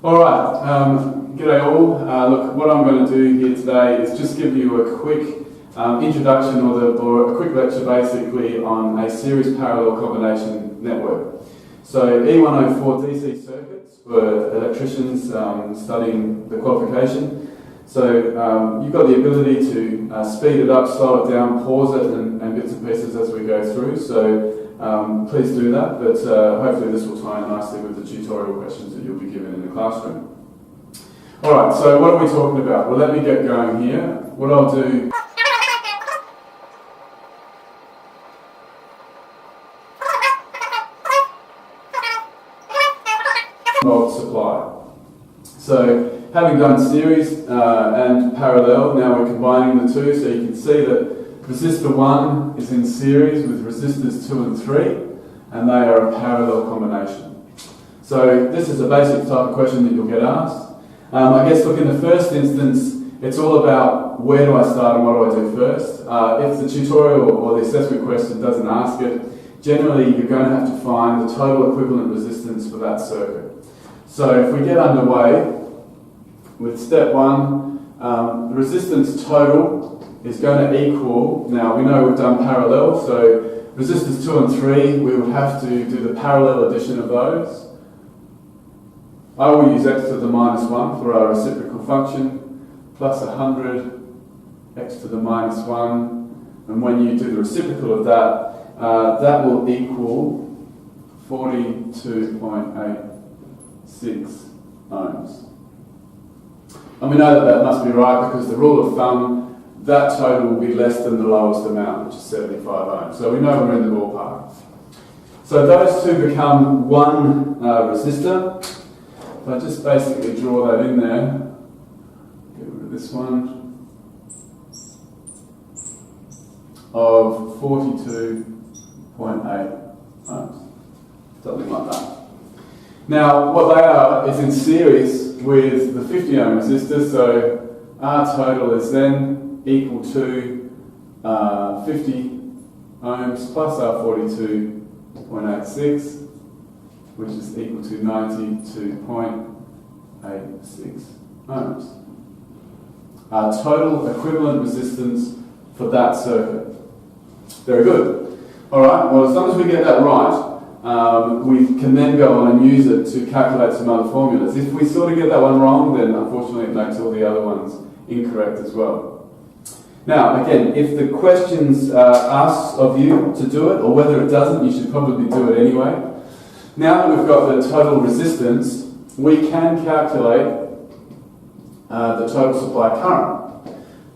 Alright, g'day all. Look, what I'm going to do here today is just give you a quick introduction or a quick lecture basically on a series parallel combination network. So E104 DC circuits for electricians studying the qualification. So you've got the ability to speed it up, slow it down, pause it and bits and pieces as we go through. So please do that, but hopefully this will tie in nicely with the tutorial questions that you'll be given in the classroom. Alright, so what are we talking about? Well, let me get going here. What I'll do... volt supply. So having done series and parallel, now we're combining the two, so you can see that resistor 1 is in series with resistors 2 and 3, and they are a parallel combination. So this is a basic type of question that you'll get asked. I guess, look, in the first instance, it's all about where do I start and what do I do first. If the tutorial or the assessment question doesn't ask it, generally you're going to have to find the total equivalent resistance for that circuit. So if we get underway with step 1, the resistance total is going to equal, now we know we've done parallel, so resistors 2 and 3, we would have to do the parallel addition of those. I will use x to the minus 1 for our reciprocal function, plus 100, x to the minus 1, and when you do the reciprocal of that, that will equal 42.86 ohms. And we know that that must be right because the rule of thumb, that total will be less than the lowest amount, which is 75 ohms. So we know we're in the ballpark. So those two become one resistor. If I just basically draw that in there, get rid of this one, of 42.8 ohms, something like that. Now, what they are is in series with the 50 ohm resistor, so our total is then equal to 50 ohms plus our 42.86, which is equal to 92.86 ohms. Our total equivalent resistance for that circuit. Very good. Alright, well, as long as we get that right, we can then go on and use it to calculate some other formulas. If we sort of get that one wrong, then unfortunately it makes all the other ones incorrect as well. Now, again, if the questions asks of you to do it, or whether it doesn't, you should probably do it anyway. Now that we've got the total resistance, we can calculate the total supply current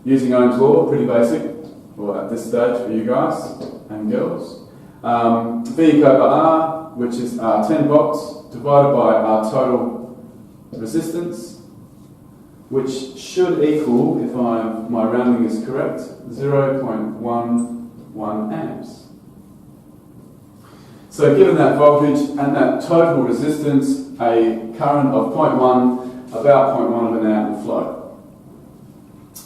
using Ohm's law, pretty basic, well, at this stage for you guys and girls. V over R, which is our 10 volts, divided by our total resistance, which should equal, if my rounding is correct, 0.11 amps. So given that voltage and that total resistance, a current of 0.1, about 0.1 of an amp will flow.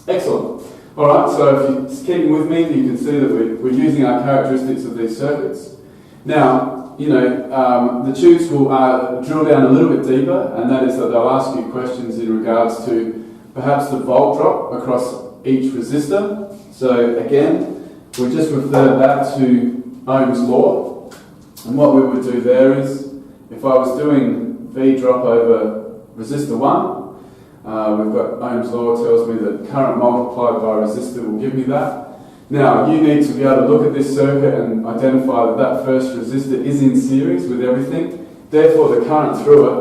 Excellent. Alright, so if you're keeping with me, you can see that we're using our characteristics of these circuits. Now, you know, the tubes will drill down a little bit deeper, and that is that they'll ask you questions in regards to perhaps the volt drop across each resistor. So again, we just refer back to Ohm's law. And what we would do there is, if I was doing V drop over resistor 1, we've got Ohm's law tells me that current multiplied by resistor will give me that. Now, you need to be able to look at this circuit and identify that that first resistor is in series with everything. Therefore, the current through it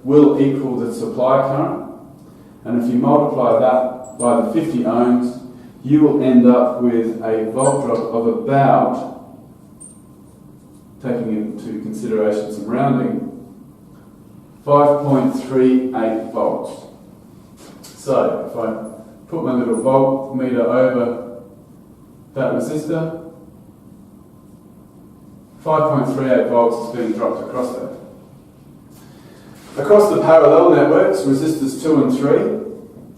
will equal the supply current. And if you multiply that by the 50 ohms, you will end up with a volt drop of about, taking into consideration some rounding, 5.38 volts. So if I put my little voltmeter over that resistor, 5.38 volts is being dropped across that. Across the parallel networks, resistors 2 and 3,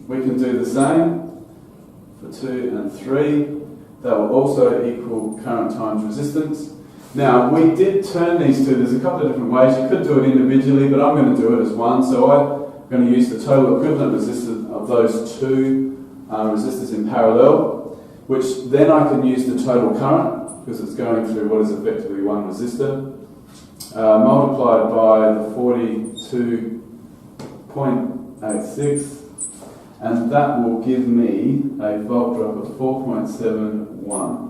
we can do the same for 2 and 3. That will also equal current times resistance. Now, we did turn these two. There's a couple of different ways. You could do it individually, but I'm going to do it as one. So I'm going to use the total equivalent resistance of those two resistors in parallel, which then I can use the total current, because it's going through what is effectively one resistor, multiplied by the 42.86, and that will give me a volt drop of 4.71.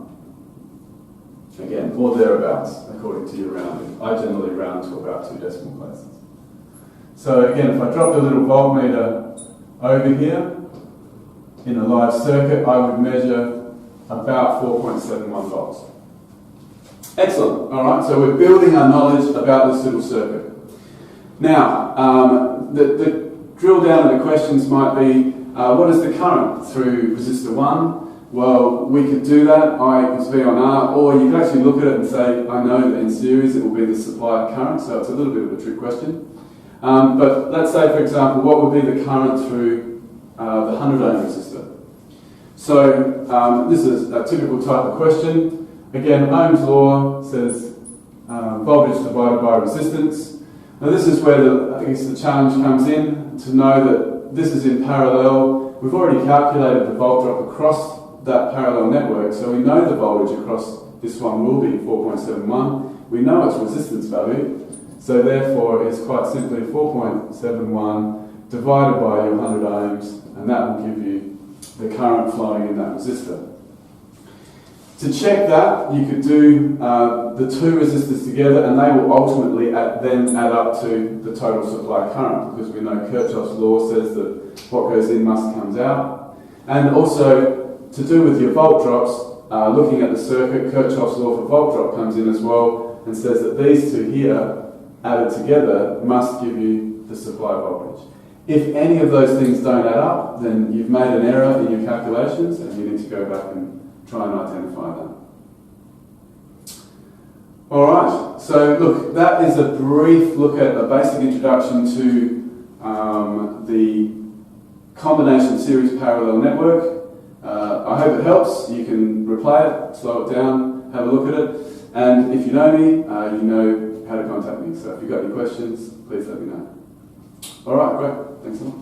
Again, or thereabouts, according to your rounding. I generally round to about 2 decimal places. So again, if I dropped a little voltmeter over here in a live circuit, I would measure about 4.71 volts. Excellent. All right, so we're building our knowledge about this little circuit. Now, the drill down of the questions might be, what is the current through resistor 1? Well, we could do that, I equals V on R, or you could actually look at it and say, I know that in series it will be the supplied current, so it's a little bit of a trick question. But let's say, for example, what would be the current through the 100 ohm resistor? So this is a typical type of question. Again, Ohm's law says voltage divided by resistance. Now this is where the challenge comes in, to know that this is in parallel. We've already calculated the volt drop across that parallel network, so we know the voltage across this one will be 4.71. We know its resistance value, so therefore it's quite simply 4.71 divided by your 100 ohms, and that will give you the current flowing in that resistor. To check that, you could do the two resistors together, and they will ultimately then add up to the total supply current, because we know Kirchhoff's law says that what goes in must comes out. And also, to do with your volt drops, looking at the circuit, Kirchhoff's law for volt drop comes in as well, and says that these two here, added together, must give you the supply voltage. If any of those things don't add up, then you've made an error in your calculations, and you need to go back and try and identify that. Alright, so look, that is a brief look at a basic introduction to the combination series parallel network. I hope it helps. You can replay it, slow it down, have a look at it, and if you know me, you know how to contact me. So if you've got any questions, please let me know. Alright, great. Thanks a lot.